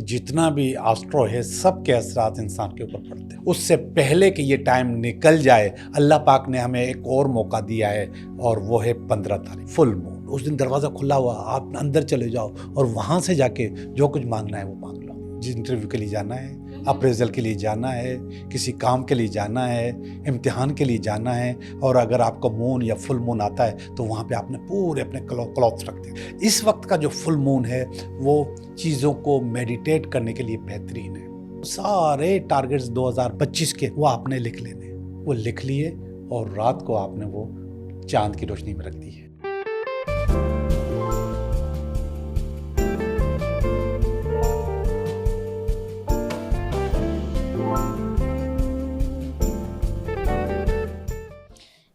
जितना भी एस्ट्रो है सब के असरात इंसान के ऊपर पड़ते हैं। उससे पहले कि ये टाइम निकल जाए अल्लाह पाक ने हमें एक और मौका दिया है और वो है 15 तारीख फुल मून। उस दिन दरवाज़ा खुला हुआ, आप अंदर चले जाओ और वहाँ से जाके जो कुछ मांगना है वो मांग लो। जिस इंटरव्यू के लिए जाना है, अप्रेजल के लिए जाना है, किसी काम के लिए जाना है, इम्तिहान के लिए जाना है, और अगर आपको मून या फुल मून आता है तो वहाँ पे आपने पूरे अपने क्लॉथ्स रख दिए। इस वक्त का जो फुल मून है वो चीज़ों को मेडिटेट करने के लिए बेहतरीन है। सारे टारगेट्स 2025 के वो आपने लिख लेने, वो लिख लिए और रात को आपने वो चांद की रोशनी में रख दी है।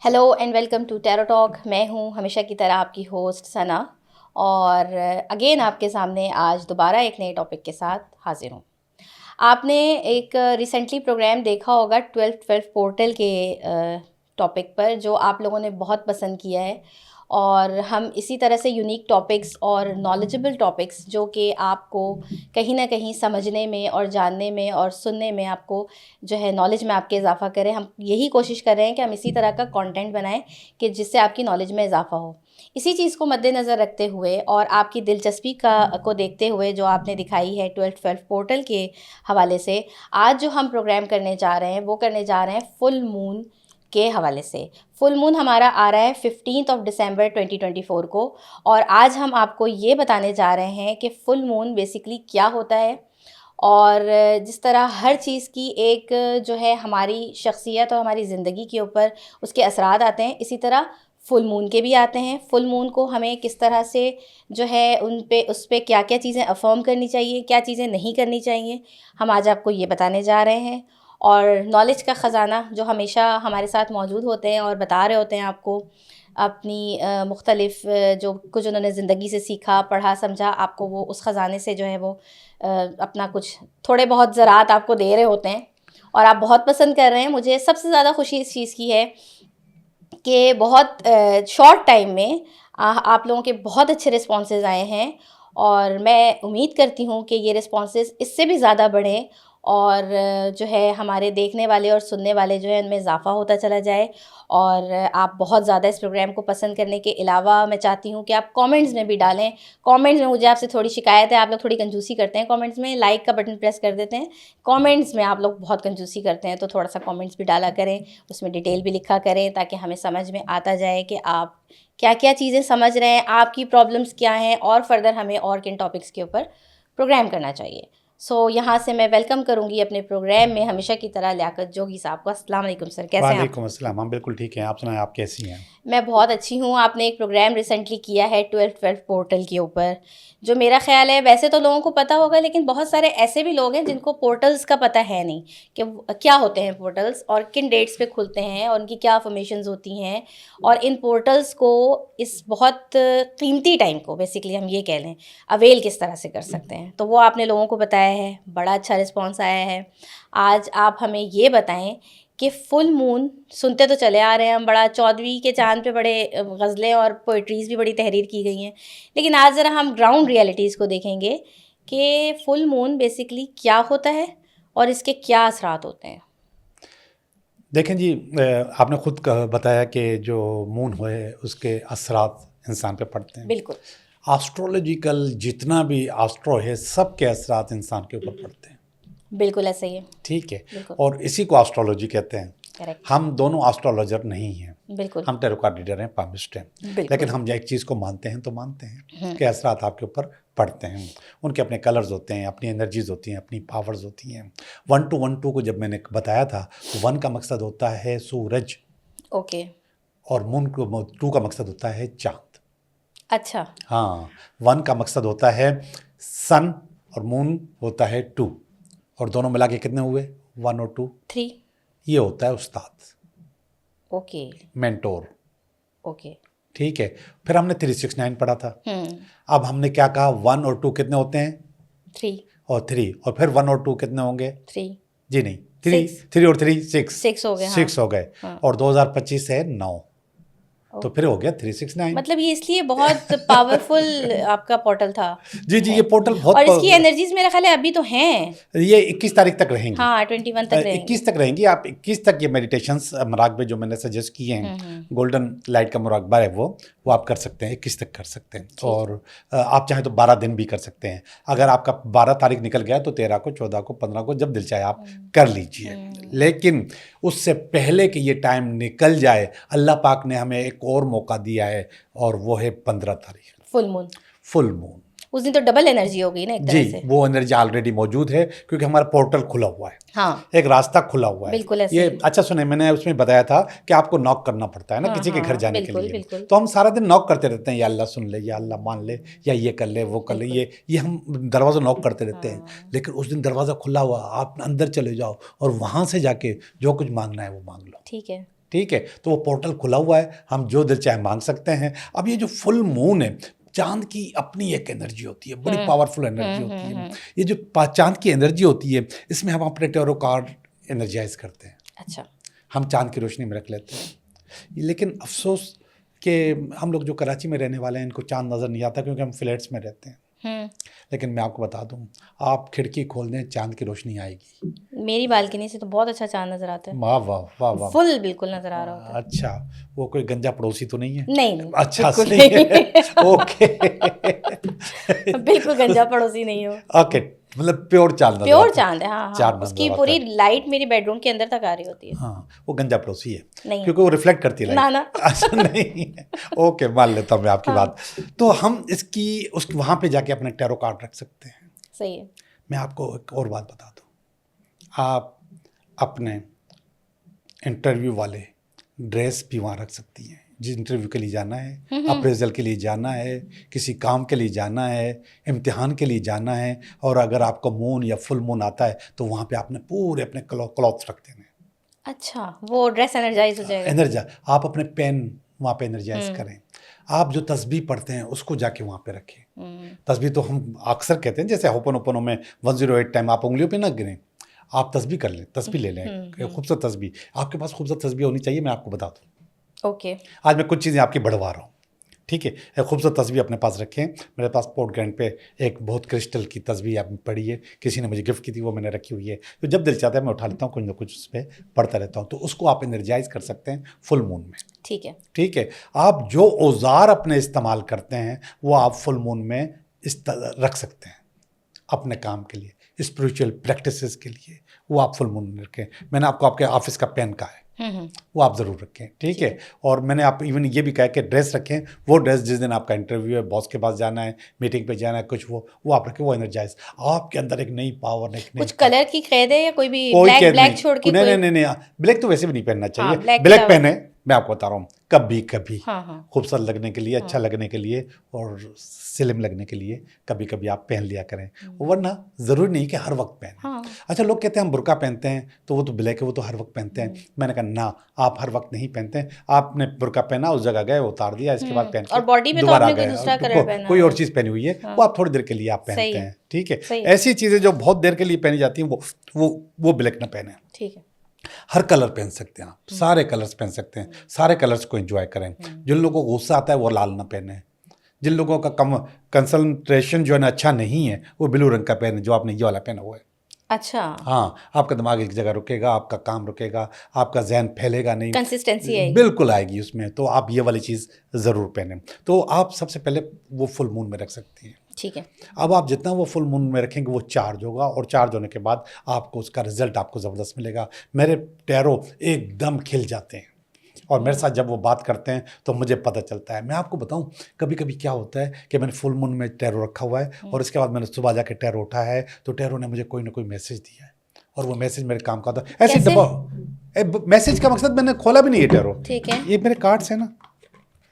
Hello and welcome to tarot talk. मैं हूँ हमेशा की तरह आपकी होस्ट सना, और अगेन आपके सामने आज दोबारा एक नए टॉपिक के साथ हाजिर हूँ। आपने एक रिसेंटली प्रोग्राम देखा होगा 12-12 पोर्टल के टॉपिक पर, जो आप लोगों ने बहुत पसंद किया है, और हम इसी तरह से यूनिक टॉपिक्स और नॉलेजेबल टॉपिक्स जो कि आपको कहीं ना कहीं समझने में और जानने में और सुनने में आपको जो है नॉलेज में आपके इजाफ़ा करें। हम यही कोशिश कर रहे हैं कि हम इसी तरह का कंटेंट बनाएं कि जिससे आपकी नॉलेज में इजाफ़ा हो। इसी चीज़ को मद्देनज़र रखते हुए और आपकी दिलचस्पी को देखते हुए जो आपने दिखाई है 12-12 पोर्टल के हवाले से, आज जो हम प्रोग्राम करने जा रहे हैं वो करने जा रहे हैं फुल मून के हवाले से। फुल मून हमारा आ रहा है 15 दिसंबर 2024 को, और आज हम आपको ये बताने जा रहे हैं कि फुल मून बेसिकली क्या होता है, और जिस तरह हर चीज़ की एक जो है हमारी शख्सियत और हमारी ज़िंदगी के ऊपर उसके असरात आते हैं, इसी तरह फुल मून के भी आते हैं। फुल मून को हमें किस तरह से जो है उस पे क्या क्या चीज़ें अफर्म करनी चाहिए, क्या चीज़ें नहीं करनी चाहिए, हम आज आपको ये बताने जा रहे हैं। और नॉलेज का ख़जाना जो हमेशा हमारे साथ मौजूद होते हैं और बता रहे होते हैं आपको अपनी मुख्तलिफ़ जो कुछ उन्होंने ज़िंदगी से सीखा, पढ़ा, समझा, आपको वो उस ख़जाने से जो है वो अपना कुछ थोड़े बहुत ज़रात आपको दे रहे होते हैं, और आप बहुत पसंद कर रहे हैं। मुझे सबसे ज़्यादा खुशी इस चीज़ की है कि बहुत शॉर्ट टाइम में आप लोगों के बहुत अच्छे रिस्पॉन्सेज आए हैं, और मैं उम्मीद करती हूँ कि ये रिस्पॉन्सेज इससे भी ज़्यादा बढ़ें, और जो है हमारे देखने वाले और सुनने वाले जो है उनमें इजाफ़ा होता चला जाए। और आप बहुत ज़्यादा इस प्रोग्राम को पसंद करने के अलावा मैं चाहती हूँ कि आप कमेंट्स में भी डालें। कमेंट्स में मुझे आपसे थोड़ी शिकायत है, आप लोग थोड़ी कंजूसी करते हैं कमेंट्स में, लाइक का बटन प्रेस कर देते हैं, कमेंट्स में आप लोग बहुत कंजूसी करते हैं, तो थोड़ा सा कमेंट्स भी डाला करें, उसमें डिटेल भी लिखा करें, ताकि हमें समझ में आता जाए कि आप क्या क्या चीज़ें समझ रहे हैं, आपकी प्रॉब्लम्स क्या हैं, और फर्दर हमें और किन टॉपिक्स के ऊपर प्रोग्राम करना चाहिए। यहाँ से मैं वेलकम करूंगी अपने प्रोग्राम में हमेशा की तरह लियाकत जोगी साहब को। अस्सलाम वालेकुम सर, कैसे हैं आप? वालेकुम अस्सलाम, हम बिल्कुल ठीक हैं। आप सुनाएं, आप कैसी हैं? मैं बहुत अच्छी हूँ। आपने एक प्रोग्राम रिसेंटली किया है 12-12 पोर्टल के ऊपर, जो मेरा ख्याल है वैसे तो लोगों को पता होगा, लेकिन बहुत सारे ऐसे भी लोग हैं जिनको पोर्टल्स का पता है नहीं कि क्या होते हैं पोर्टल्स, और किन डेट्स पे खुलते हैं, और उनकी क्या फॉर्मेशंस होती हैं, और इन पोर्टल्स को इस बहुत कीमती टाइम को बेसिकली हम ये कह लें अवेल किस तरह से कर सकते हैं। तो वो आपने लोगों को बताया है, बड़ा अच्छा रिस्पॉन्स आया है। आज आप हमें ये बताएं कि फुल मून सुनते तो चले आ रहे हैं हम, बड़ा चौदहवीं के चांद पे बड़े गज़लें और पोइट्रीज़ भी बड़ी तहरीर की गई हैं, लेकिन आज ज़रा हम ग्राउंड रियलिटीज़ को देखेंगे कि फुल मून बेसिकली क्या होता है और इसके क्या असरात होते हैं। देखें जी, आपने खुद बताया कि जो मून है उसके असरात इंसान पे पड़ते हैं। बिल्कुल, एस्ट्रोलॉजिकल जितना भी एस्ट्रो है सब के असरात इंसान के ऊपर पड़ते हैं। बिल्कुल ऐसा ही है। ठीक है, बिल्कुल और इसी को एस्ट्रोलॉजी कहते हैं। करेक्ट, हम दोनों एस्ट्रोलॉजर नहीं हैं, बिल्कुल हम टैरो कार्ड रीडर हैं, पामिस्ट हैं, बिल्कुल। लेकिन हम एक चीज़ को मानते हैं तो मानते हैं कि असरात आपके ऊपर पड़ते हैं। उनके अपने कलर्स होते हैं, अपनी एनर्जीज होती हैं, अपनी पावर्स होती हैं। 1-2-1-2 को जब मैंने बताया था तो 1 का मकसद होता है सूरज, ओके, और मून को 2 का मकसद होता है चाँद। अच्छा, हाँ, 1 का मकसद होता है सन और मून होता है 2, और दोनों मिला के कितने हुए 1 और 2? 3, ये होता है उस्ताद, ओके मेंटोर। ओके, ठीक है, फिर हमने 369 पढ़ा था। अब हमने क्या कहा, 1 और 2 कितने होते हैं? 3, और 3, और फिर 1 और 2 कितने होंगे? 3, जी नहीं, 3 और 3 6 6 हो गए। 6 हो गए, हाँ। और 2025 है 9। तो फिर हो गया 369। मतलब ये इसलिए बहुत पावरफुल आपका पोर्टल था। जी जी, ये पोर्टल बहुत और इसकी एनर्जीज मेरे ख्याल है अभी तो हैं। ये 21 तारीख तक रहेंगी। हाँ, 21 तक रहेंगी। 21 तक रहेंगी। आप 21 तक ये मेडिटेशंस मुराकबे जो मैंने सजेस्ट किए हैं, गोल्डन लाइट का मुराकबा है वो आप कर सकते हैं, 21 तक कर सकते हैं। और आप चाहें तो 12 दिन भी कर सकते हैं। अगर आपका 12 तारीख निकल गया तो 13 को, 14 को, 15 को, जब दिल चाहे आप कर लीजिए। लेकिन उससे पहले कि ये टाइम निकल जाए, अल्लाह पाक ने हमें एक और मौका दिया है, और वो है 15 तारीख, फुल मून। उस दिन तो डबल एनर्जी हो गई ना एक तरह से। वो एनर्जी ऑलरेडी मौजूद है, क्योंकि हमारा पोर्टल खुला हुआ है। हाँ, एक रास्ता खुला हुआ है। बिल्कुल ऐसे ये अच्छा सुने, मैंने उसमें बताया था कि आपको नॉक करना पड़ता है ना, किसी के घर जाने के लिए। तो हम सारा दिन नॉक करते रहते हैं, या अल्लाह सुन ले, या अल्लाह मान ले, या ये कर ले, वो कर ले, ये हम दरवाज़ा नॉक करते रहते हैं। लेकिन उस दिन दरवाज़ा खुला हुआ, आप अंदर चले जाओ और वहाँ से जाके जो कुछ मांगना है वो मांग लो। ठीक है, तो वो पोर्टल खुला हुआ है, हम जो दिल चाहे मांग सकते हैं। अब ये जो फुल मून है, चांद की अपनी एक एनर्जी होती है, बड़ी पावरफुल एनर्जी होती है। ये जो चांद की एनर्जी होती है, इसमें हम अपने टैरो कार्ड एनर्जाइज करते हैं। अच्छा, हम चांद की रोशनी में रख लेते हैं। लेकिन अफसोस कि हम लोग जो कराची में रहने वाले हैं, इनको चांद नज़र नहीं आता, क्योंकि हम फ्लैट्स में रहते हैं। लेकिन मैं आपको बता दूं, आप खिड़की खोल दें, चांद की रोशनी आएगी। मेरी बालकनी से तो बहुत अच्छा चांद नजर आता है। वाह वाह वाह वाह, फुल बिल्कुल नजर आ रहा होता है। अच्छा, वो कोई गंजा पड़ोसी तो नहीं है? नहीं, अच्छा, सही है। ओके। बिल्कुल गंजा पड़ोसी नहीं हो। ओके, मतलब प्योर चांद चांद है। हाँ, उसकी पूरी लाइट मेरी बेडरूम के अंदर तक आ रही होती है। हाँ, वो गंजा पड़ोसी है, नहीं, क्योंकि वो रिफ्लेक्ट करती है ना। अच्छा, नहीं। ओके, मान लेता हूँ मैं आपकी बात। तो हम वहाँ पे जाके अपने टैरो कार्ड रख सकते हैं। सही है। मैं आपको एक और बात बता दूँ, आप अपने इंटरव्यू वाले ड्रेस भी वहाँ रख सकती हैं। जिस इंटरव्यू के लिए जाना है, अप्रेजल के लिए जाना है, किसी काम के लिए जाना है, इम्तिहान के लिए जाना है, और अगर आपका मून या फुल मून आता है तो वहाँ पे आपने पूरे अपने क्लॉथ्स रख देने। अच्छा, वो ड्रेस एनर्जाइज हो जाएगा। आप अपने पेन वहाँ पे एनर्जाइज करें। आप जो तस्बीह पढ़ते हैं उसको जाके वहाँ पे रखें। तस्बीह तो हम अक्सर कहते हैं, जैसे होपनोपनो में 108 टाइम आप उंगलियों पे ना गिरें, आप तस्बीह कर लें, तस्बीह ले लें, खूबसूरत तस्बीह। आपके पास खूबसूरत तस्बीह होनी चाहिए, मैं आपको बता दूँ। ओके, आज मैं कुछ चीज़ें आपकी बढ़वा रहा हूँ। ठीक है, एक खूबसूरत तस्बीह अपने पास रखें। मेरे पास पोर्ट ग्रैंड पे एक बहुत क्रिस्टल की तस्बीह आपने पढ़ी है, किसी ने मुझे गिफ्ट की थी, वो मैंने रखी हुई है। तो जब दिल चाहता है मैं उठा लेता हूँ, कुछ ना कुछ उस पर पढ़ता रहता हूँ। तो उसको आप एनर्जाइज कर सकते हैं फुल मून में। ठीक है, आप जो औजार अपने इस्तेमाल करते हैं वो आप फुल मून में रख सकते हैं अपने काम के लिए, स्पिरिचुअल प्रैक्टिसेस के लिए, वो आप फुल मून में रखें। मैंने आपको आपके ऑफिस का पेन कहा है, वो आप ज़रूर रखें। ठीक है, और मैंने आप इवन ये भी कहा कि ड्रेस रखें, वो ड्रेस जिस दिन आपका इंटरव्यू है, बॉस के पास जाना है, मीटिंग पे जाना है, कुछ वो आप रखें, वो एनर्जाइज। आपके अंदर एक नई पावर, कुछ कलर की कैद है या कोई भी ब्लैक छोड़ के? नहीं, ब्लैक तो वैसे भी नहीं पहनना चाहिए। ब्लैक पहने, मैं आपको बता रहा हूँ, कभी कभी खूबसूरत लगने के लिए, अच्छा लगने के लिए और स्लिम लगने के लिए कभी कभी आप पहन लिया करें, वरना ज़रूरी नहीं कि हर वक्त पहने। अच्छा, लोग कहते हैं हम बुर्का पहनते हैं तो वो तो ब्लैक है, वो तो हर वक्त पहनते हैं। मैंने कहा ना, आप हर वक्त नहीं पहनते हैं। आपने बुर्का पहना, उस जगह गए, उतार दिया, इसके बाद पहन और बॉडी में दोबारा गए, कोई और चीज़ पहनी हुई है, वो आप थोड़ी देर के लिए आप पहनते हैं। ठीक है, ऐसी चीज़ें जो बहुत देर के लिए पहनी जाती हैं वो ब्लैक ना पहने। ठीक है, हर कलर पहन सकते हैं आप, सारे कलर्स पहन सकते हैं, सारे कलर्स को एंजॉय करें। जिन लोगों को गुस्सा आता है वो लाल ना पहने, जिन लोगों का कंसंट्रेशन जो है ना अच्छा नहीं है, वो ब्लू रंग का पहने, जो आपने ये वाला पहना हुआ है। अच्छा, हाँ, आपका दिमाग एक जगह रुकेगा, आपका काम रुकेगा, आपका जहन फैलेगा नहीं, कंसिस्टेंसी आएगी, बिल्कुल आएगी उसमें। तो आप ये वाली चीज़ ज़रूर पहने। तो आप सबसे पहले वो फुल मून में रख सकती हैं। ठीक है, अब आप जितना वो फुल मून में रखेंगे वो चार्ज होगा, और चार्ज होने के बाद आपको उसका रिजल्ट आपको ज़बरदस्त मिलेगा। मेरे टैरो एकदम खिल जाते हैं, और मेरे साथ जब वो बात करते हैं तो मुझे पता चलता है। मैं आपको बताऊं, कभी कभी क्या होता है कि मैंने फुल मून में टैरो रखा हुआ है, और इसके बाद मैंने सुबह जाके टैरो उठा है, तो टैरो ने मुझे कोई ना कोई मैसेज दिया है, और वो मैसेज मेरे काम का था। ऐसे मैसेज का मकसद, मैंने खोला भी नहीं है टैरो। ठीक है, ये मेरे कार्ड्स हैं ना,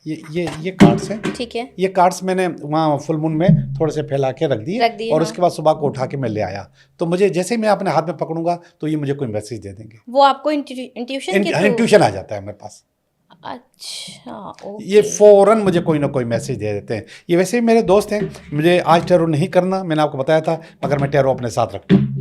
ये कार्ड्स हैं। ठीक है, ये कार्ड्स मैंने वहाँ फुल मून में थोड़े से फैला के रख दिए, और उसके बाद सुबह को उठा के मैं ले आया। तो मुझे जैसे ही मैं अपने हाथ में पकड़ूंगा तो ये मुझे कोई मैसेज दे देंगे। वो आपको इंट्यूशन आ जाता है मेरे पास। अच्छा, ओके। ये फौरन मुझे कोई ना कोई मैसेज दे देते हैं। ये वैसे ही मेरे दोस्त हैं, मुझे आज टैरो नहीं करना, मैंने आपको बताया था, मगर मैं टैरो अपने साथ रखता हूँ।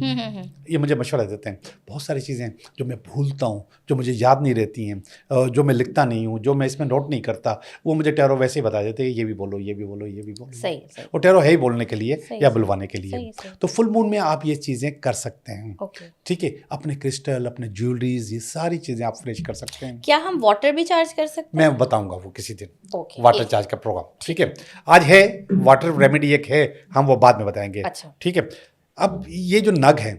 ये मुझे मशवरा देते हैं। बहुत सारी चीज़ें जो मैं भूलता हूँ, जो मुझे याद नहीं रहती हैं, जो मैं लिखता नहीं हूँ, जो मैं इसमें नोट नहीं करता, वो मुझे टैरो वैसे ही बता देते हैं, ये भी बोलो, ये भी बोलो, ये भी बोलो। सही सही वो टैरो है ही बोलने के लिए सही, या सही, बुलवाने के लिए। सही सही। तो फुल मून में आप ये चीज़ें कर सकते हैं। ओके। ठीक है, अपने क्रिस्टल, अपने ज्वेलरीज, ये सारी चीज़ें आप फ्रेश कर सकते हैं। क्या हम वाटर भी चार्ज कर सकते हैं? मैं बताऊंगा वो किसी दिन, ओके, वाटर एक- चार्ज का प्रोग्राम। ठीक है, आज है वाटर रेमेडी एक है, हम वो बाद में बताएंगे। अच्छा। ठीक है, अब ये जो नग है,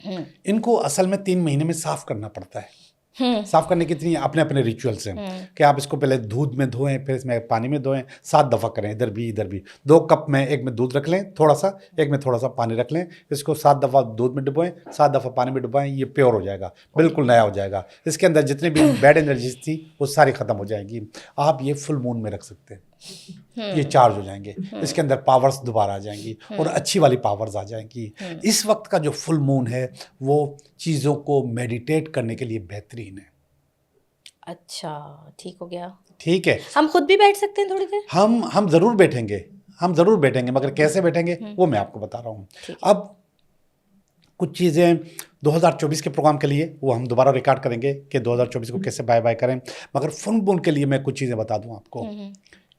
हम्म इनको असल में 3 महीने में साफ करना पड़ता है। हम्म साफ करने की इतनी अपने अपने रिचुअल्स हैं कि आप इसको पहले दूध में धोएं, फिर इसमें पानी में धोएं, 7 दफ़ा करें, इधर भी इधर भी। 2 कप में, एक में दूध रख लें थोड़ा सा, एक में थोड़ा सा पानी रख लें, इसको 7 दफ़ा दूध में डुबोएं, 7 दफ़ा पानी में डुबाएं, ये प्योर हो जाएगा, बिल्कुल नया हो जाएगा। इसके अंदर जितनी भी बैड एनर्जीज थी वो सारी ख़त्म हो जाएगी। आप ये फुल मून में रख सकते हैं, ये चार्ज हो जाएंगे, इसके अंदर पावर्स दोबारा आ जाएंगी और अच्छी वाली पावर्स आ जाएंगी। इस वक्त का जो फुल मून है वो चीज़ों को मेडिटेट करने के लिए बेहतरीन है। अच्छा, ठीक हो गया। ठीक है, हम खुद भी बैठ सकते हैं थोड़ी देर? हम ज़रूर बैठेंगे, हम ज़रूर बैठेंगे, मगर कैसे बैठेंगे वो मैं आपको बता रहा हूँ। अब कुछ चीज़ें 2024 के प्रोग्राम के लिए वो हम दोबारा रिकॉर्ड करेंगे कि 2024 को कैसे बाय बाय करें, मगर फुल मून के लिए मैं कुछ चीज़ें बता दूं आपको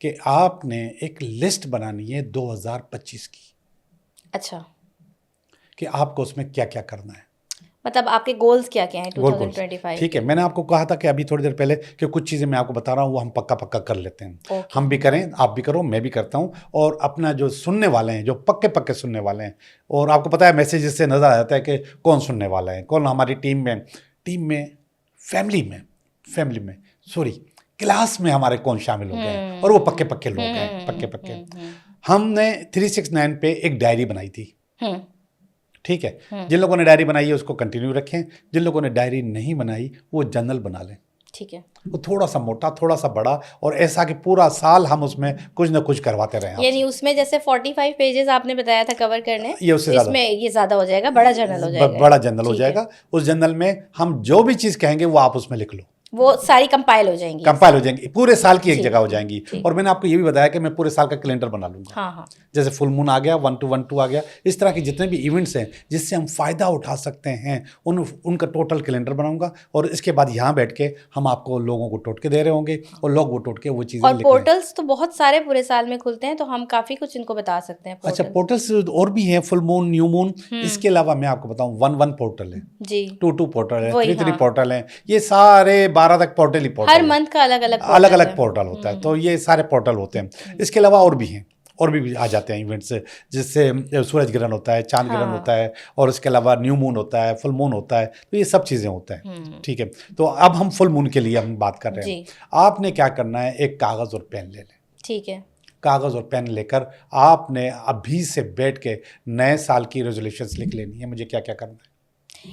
कि आपने एक लिस्ट बनानी है 2025 की, अच्छा, कि आपको उसमें क्या क्या करना है। मतलब आपके गोल्स क्या क्या हैं गोल गोल्स। 2025? ठीक है, मैंने आपको कहा था कि अभी थोड़ी देर पहले कि कुछ चीज़ें मैं आपको बता रहा हूँ वो हम पक्का पक्का कर लेते हैं। ओके। हम भी करें, आप भी करो, मैं भी करता हूँ, और अपना जो सुनने वाले हैं, जो पक्के पक्के सुनने वाले हैं, और आपको पता है मैसेजेस से नज़र आ जाता है कि कौन सुनने वाला है, कौन हमारी टीम में फैमिली में सॉरी क्लास में हमारे कौन शामिल हो गए हैं, और वो पक्के पक्के लोग हैं, पक्के पक्के। हमने 369 पे एक डायरी बनाई थी। ठीक है, जिन लोगों ने डायरी बनाई है उसको कंटिन्यू रखें, जिन लोगों ने डायरी नहीं बनाई वो जर्नल बना लें। ठीक है, वो थोड़ा सा मोटा, थोड़ा सा बड़ा, और ऐसा कि पूरा साल हम उसमें कुछ ना कुछ करवाते रहें। यानी उसमें जैसे 45 पेजेस आपने बताया था कवर करने, ये उससे ज़्यादा, इसमें ये ज़्यादा हो जाएगा, बड़ा जर्नल हो जाएगा। बड़ा जर्नल हो ठीक है। जाएगा। उस जर्नल में हम जो भी चीज़ कहेंगे वो आप उसमें लिख लो, वो सारी कंपाइल हो जाएंगी। कंपाइल हो जाएंगी, पूरे साल की एक ठीक, जगह हो जाएंगी। ठीक। और मैंने आपको ये भी बताया कि मैं पूरे साल का कैलेंडर बना लूंगा। हाँ हाँ, जैसे फुल मून आ गया, 1212 आ गया, इस तरह के जितने भी इवेंट्स हैं जिससे हम फ़ायदा उठा सकते हैं उनका टोटल कैलेंडर बनाऊंगा, और इसके बाद यहाँ बैठ के हम आपको लोगों को टोटके दे रहे होंगे, और लोग वो टोटके वो चीज़ें और लिख लें। पोर्टल्स तो बहुत सारे पूरे साल में खुलते हैं, तो हम काफ़ी कुछ इनको बता सकते हैं। अच्छा, पोर्टल्स और भी हैं, फुल मून, न्यू मून। इसके अलावा मैं आपको बताऊं 1 पोर्टल है, जी, 2 पोर्टल है, वही, 3 हाँ। पोर्टल है, ये सारे 12 तक पोर्टल ही पोर्टल हर है। मंथ का अलग अलग अलग पोर्टल होता है, तो ये सारे पोर्टल होते हैं। इसके अलावा और भी हैं, और भी आ जाते हैं इवेंट्स, जिससे सूरज ग्रहण होता है, चांद ग्रहण होता है, और इसके अलावा न्यू मून होता है, फुल मून होता है, तो ये सब चीज़ें होता है। ठीक है, तो अब हम फुल मून के लिए हम बात कर रहे हैं। आपने क्या करना है, एक कागज़ और पेन ले लें। ठीक है, कागज़ और पेन लेकर आपने अभी से बैठ के नए साल की रेजोल्यूशंस लिख लेनी है, मुझे क्या क्या करना है।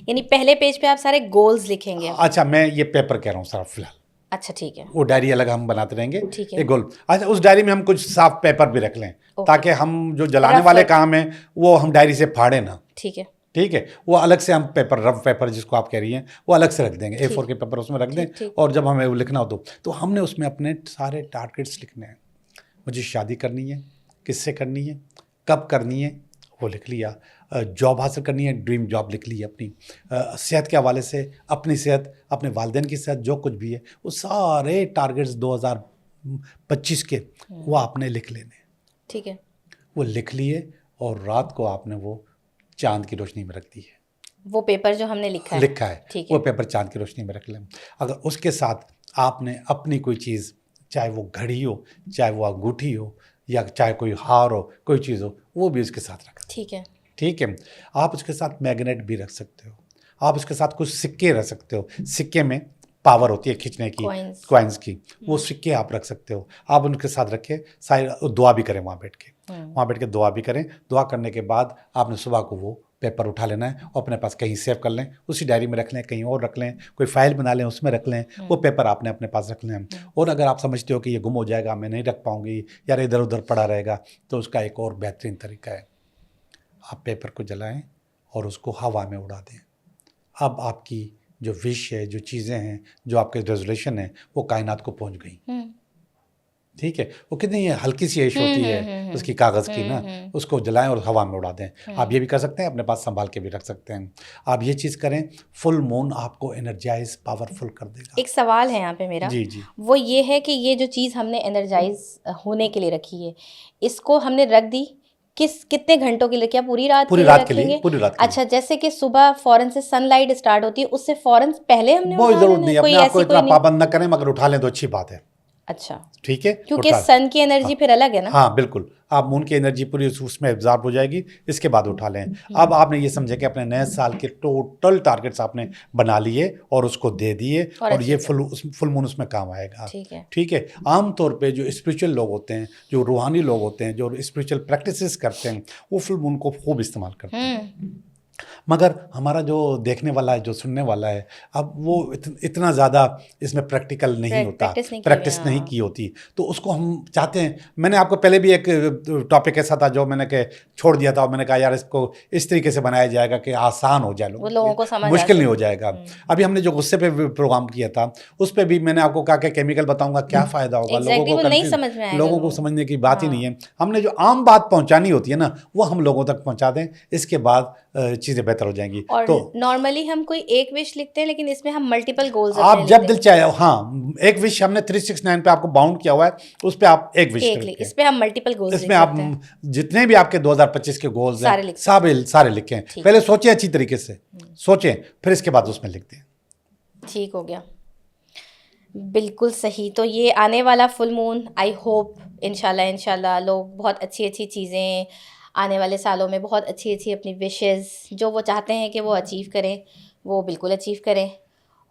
यानी पहले पेज पे आप सारे गोल्स लिखेंगे। अच्छा, मैं ये पेपर कह रहा हूँ सर फिलहाल, अच्छा ठीक है, वो डायरी अलग हम बनाते रहेंगे। ठीक है। एक गोल, अच्छा उस डायरी में हम कुछ साफ पेपर भी रख लें, ताकि हम जो जलाने रफ वाले कर- काम है वो हम डायरी से फाड़े ना। ठीक है, ठीक है, वो अलग से हम पेपर, रफ पेपर जिसको आप कह रही हैं, वो अलग से रख देंगे, ठीक। A4 के पेपर उसमें रख दें। ठीक। और जब हमें वो लिखना हो तो हमने उसमें अपने सारे टारगेट्स लिखने हैं। मुझे शादी करनी है, किससे करनी है, कब करनी है, वो लिख लिया। जॉब हासिल करनी है, ड्रीम जॉब लिख ली अपनी। सेहत के हवाले से अपनी सेहत, अपने वालिदैन की सेहत, जो कुछ भी है वो सारे टारगेट्स 2025 के वो आपने लिख लेने। ठीक है, वो लिख लिए और रात को आपने वो चांद की रोशनी में रख दी है। वो पेपर जो हमने लिखा है, ठीक है, वो पेपर चांद की रोशनी में रख लें। अगर उसके साथ आपने अपनी कोई चीज़, चाहे वो घड़ी हो, चाहे वो अंगूठी हो, या चाहे कोई हार हो, कोई चीज़ हो, वो भी उसके साथ रख। ठीक है, ठीक है, आप उसके साथ मैग्नेट भी रख सकते हो, आप उसके साथ कुछ सिक्के रख सकते हो। सिक्के में पावर होती है खींचने की, कॉइन्स की, वो सिक्के आप रख सकते हो। आप उनके साथ रखें, सारी दुआ भी करें वहाँ बैठ के दुआ भी करें। दुआ करने के बाद आपने सुबह को वो पेपर उठा लेना है और अपने पास कहीं सेव कर लें, उसी डायरी में रख लें, कहीं और रख लें, कोई फाइल बना लें उसमें रख लें। वो पेपर आपने अपने पास रख लें। और अगर आप समझते हो कि ये गुम हो जाएगा, मैं नहीं रख पाऊंगी, यार इधर उधर पड़ा रहेगा, तो उसका एक और बेहतरीन तरीका है, आप पेपर को जलाएं और उसको हवा में उड़ा दें। अब आपकी जो विश है, जो चीज़ें हैं, जो आपके रेजोल्यूशन है, वो कायनात को पहुंच गई। ठीक है, वो कितनी हल्की सी एश होती है उसकी कागज़ की ना, उसको जलाएं और हवा में उड़ा दें। आप ये भी कर सकते हैं, अपने पास संभाल के भी रख सकते हैं। आप ये चीज़ करें, फुल मून आपको एनर्जाइज पावरफुल कर देगा। एक सवाल है यहाँ पे मेरा, जी जी। वो ये है कि ये जो चीज़ हमने एनर्जाइज होने के लिए रखी है, इसको हमने रख दी कितने घंटों के लिए, क्या पूरी रात पूरी के लिए रात के लिए, रखेंगे? पूरी रात के लिए। अच्छा, जैसे कि सुबह फौरन से सनलाइट स्टार्ट होती है, उससे फौरन पहले हमने वो उठा जरूरत लेना नहीं, है? कोई अपने आप को ऐसी कोई इतना नहीं? पाबंद न करें, मगर उठा लें तो अच्छी बात है। अच्छा, ठीक है, क्योंकि उठा सन की एनर्जी फिर अलग है ना। हाँ बिल्कुल, आप मून की एनर्जी पूरी उसमें एब्जॉर्ब हो जाएगी, इसके बाद उठा लें। अब आपने ये समझे कि अपने नए साल के टोटल टारगेट्स आपने बना लिए और उसको दे दिए, और ये फुल मून उसमें काम आएगा। ठीक है। ठीक है। आमतौर पे जो स्पिरिचुअल लोग होते हैं, जो रूहानी लोग होते हैं, जो स्पिरिचुअल प्रैक्टिसेस करते हैं, वो फुल मून को खूब इस्तेमाल करते हैं। मगर हमारा जो देखने वाला है, जो सुनने वाला है, अब वो इतना ज़्यादा इसमें प्रैक्टिकल नहीं होता, प्रैक्टिस नहीं की होती, तो उसको हम चाहते हैं। मैंने आपको पहले भी एक टॉपिक ऐसा था जो मैंने के छोड़ दिया था, और मैंने कहा यार इसको इस तरीके से बनाया जाएगा कि आसान हो जाए, लोगों को समझ मुश्किल नहीं हो जाएगा। अभी हमने जो गुस्से पे प्रोग्राम किया था, उस पर भी मैंने आपको कहा कि केमिकल बताऊंगा, क्या फ़ायदा होगा, लोगों को समझने की बात ही नहीं है। हमने जो आम बात पहुंचानी होती है ना, वो हम लोगों तक पहुंचा दें, इसके बाद चीज़ें बेहतर हो जाएंगी। और तो नॉर्मली हम कोई एक विश लिखते हैं, लेकिन इसमें हम मल्टीपल गोल्स आप जब दिल चाहे, हाँ, एक विश हमने 369 पे आपको बाउंड किया हुआ है, उस पे आप एक विश लिखें। इस पे हम मल्टीपल गोल्स इसमें आप जितने भी आपके 2025 के गोल्स हैं सारे लिखें। पहले सोचें अच्छी तरीके से, सोचें, फिर इसके बाद उसमें लिख दें। ठीक हो गया, बिल्कुल सही। तो ये आने वाला फुल मून, आई होप इंशाल्लाह लोग बहुत अच्छी अच्छी चीज़ें आने वाले सालों में, बहुत अच्छी अच्छी अपनी विशेस जो वो चाहते हैं कि वो अचीव करें, वो बिल्कुल अचीव करें।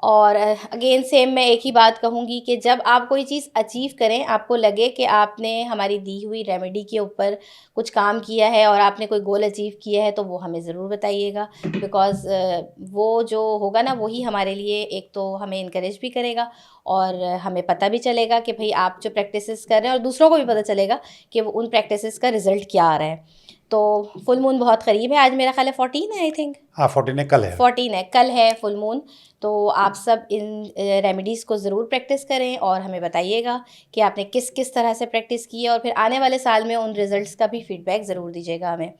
और अगेन सेम मैं एक ही बात कहूँगी कि जब आप कोई चीज़ अचीव करें, आपको लगे कि आपने हमारी दी हुई रेमेडी के ऊपर कुछ काम किया है और आपने कोई गोल अचीव किया है, तो वो हमें ज़रूर बताइएगा। बिकॉज़ वो जो होगा ना, वही हमारे लिए एक तो हमें इनकरेज भी करेगा, और हमें पता भी चलेगा कि भाई आप जो प्रैक्टिसेस कर रहे हैं, और दूसरों को भी पता चलेगा कि वो उन प्रैक्टिसेस का रिज़ल्ट क्या आ रहा है। तो फुल मून बहुत क़रीब है, आज मेरा ख्याल है 14 है, आई थिंक। हाँ 14 है, कल है। 14 है, कल है फुल मून। तो आप सब इन रेमेडीज़ को ज़रूर प्रैक्टिस करें और हमें बताइएगा कि आपने किस किस तरह से प्रैक्टिस की है, और फिर आने वाले साल में उन रिज़ल्ट्स का भी फीडबैक ज़रूर दीजिएगा हमें।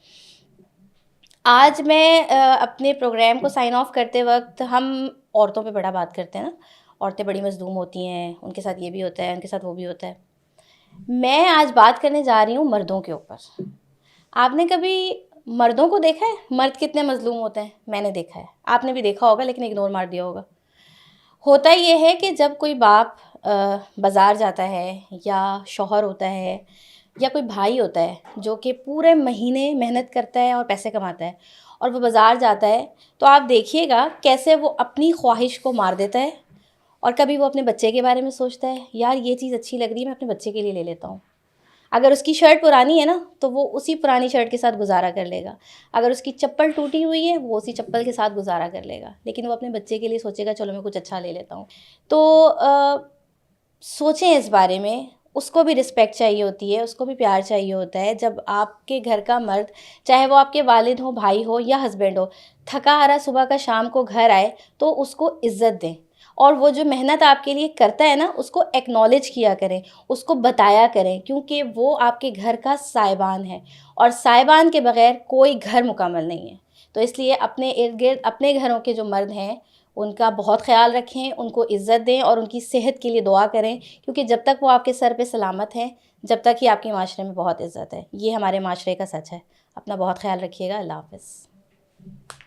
आज मैं अपने प्रोग्राम को साइन ऑफ करते वक्त, हम औरतों पे बड़ा बात करते हैं ना, औरतें बड़ी मज़लूम होती हैं, उनके साथ ये भी होता है, उनके साथ वो भी होता है। मैं आज बात करने जा रही हूँ मर्दों के ऊपर। आपने कभी मर्दों को देखा है, मर्द कितने मज़लूम होते हैं? मैंने देखा है, आपने भी देखा होगा, लेकिन इग्नोर मार दिया होगा। होता ये है कि जब कोई बाप बाज़ार जाता है, या शौहर होता है, या कोई भाई होता है जो कि पूरे महीने मेहनत करता है और पैसे कमाता है, और वो बाज़ार जाता है, तो आप देखिएगा कैसे वो अपनी ख्वाहिश को मार देता है, और कभी वो अपने बच्चे के बारे में सोचता है, यार ये चीज़ अच्छी लग रही है, मैं अपने बच्चे के लिए ले लेता हूँ। अगर उसकी शर्ट पुरानी है ना, तो वो उसी पुरानी शर्ट के साथ गुजारा कर लेगा। अगर उसकी चप्पल टूटी हुई है, वो उसी चप्पल के साथ गुजारा कर लेगा, लेकिन वो अपने बच्चे के लिए सोचेगा चलो मैं कुछ अच्छा ले लेता हूँ। तो सोचें इस बारे में। उसको भी रिस्पेक्ट चाहिए होती है, उसको भी प्यार चाहिए होता है। जब आपके घर का मर्द, चाहे वो आपके वालिद हो, भाई हो या हस्बैंड हो, थका हारा सुबह का शाम को घर आए, तो उसको इज़्ज़त दें, और वो जो मेहनत आपके लिए करता है ना, उसको एक्नॉलेज किया करें, उसको बताया करें, क्योंकि वो आपके घर का साहिबान है, और साहिबान के बग़ैर कोई घर मुकम्मल नहीं है। तो इसलिए अपने इर्द गिर्द अपने घरों के जो मर्द हैं, उनका बहुत ख़्याल रखें, उनको इज़्ज़त दें, और उनकी सेहत के लिए दुआ करें, क्योंकि जब तक वो आपके सर पे सलामत हैं, जब तक ही आपके माशरे में बहुत इज़्ज़त है। ये हमारे माशरे का सच है। अपना बहुत ख़्याल रखिएगा। अल्लाह हाफ़िज़।